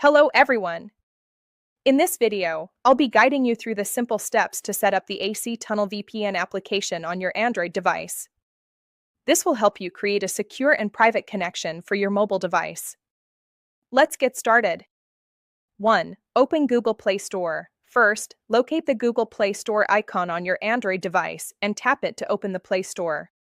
Hello everyone! In this video, I'll be guiding you through the simple steps to set up the AC Tunnel VPN application on your Android device. This will help you create a secure and private connection for your mobile device. Let's get started. 1. Open Google Play Store. First, locate the Google Play Store icon on your Android device and tap it to open the Play Store.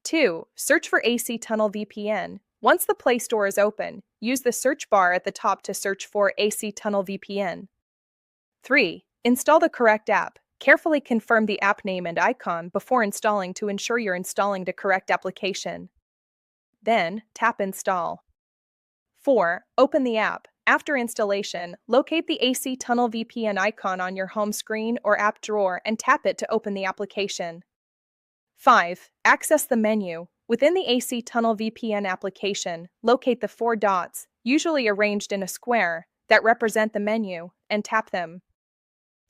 2. Search for AC Tunnel VPN. Once the Play Store is open, use the search bar at the top to search for AC Tunnel VPN. 3. Install the correct app. Carefully confirm the app name and icon before installing to ensure you're installing the correct application. Then, tap Install. 4. Open the app. After installation, locate the AC Tunnel VPN icon on your home screen or app drawer and tap it to open the application. 5. Access the menu. Within the AC Tunnel VPN application, locate the 4 dots, usually arranged in a square, that represent the menu, and tap them.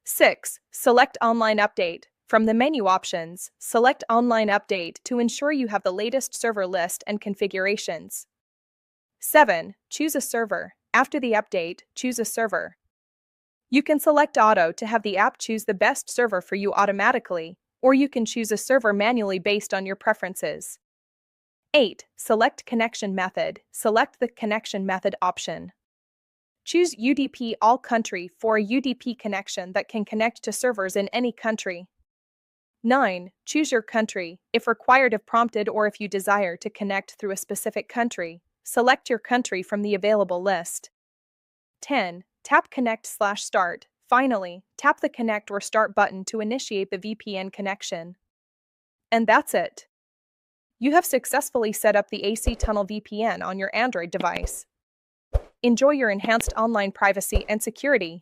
6. Select Online Update. From the menu options, select Online Update to ensure you have the latest server list and configurations. 7. Choose a server. After the update, choose a server. You can select Auto to have the app choose the best server for you automatically, or you can choose a server manually based on your preferences. 8. Select Connection Method. Select the Connection Method option. Choose UDP All Country for a UDP connection that can connect to servers in any country. 9. Choose your country. If required, if prompted, or if you desire to connect through a specific country, select your country from the available list. 10. Tap Connect/Start. Finally, tap the Connect or Start button to initiate the VPN connection. And that's it. You have successfully set up the AC Tunnel VPN on your Android device. Enjoy your enhanced online privacy and security.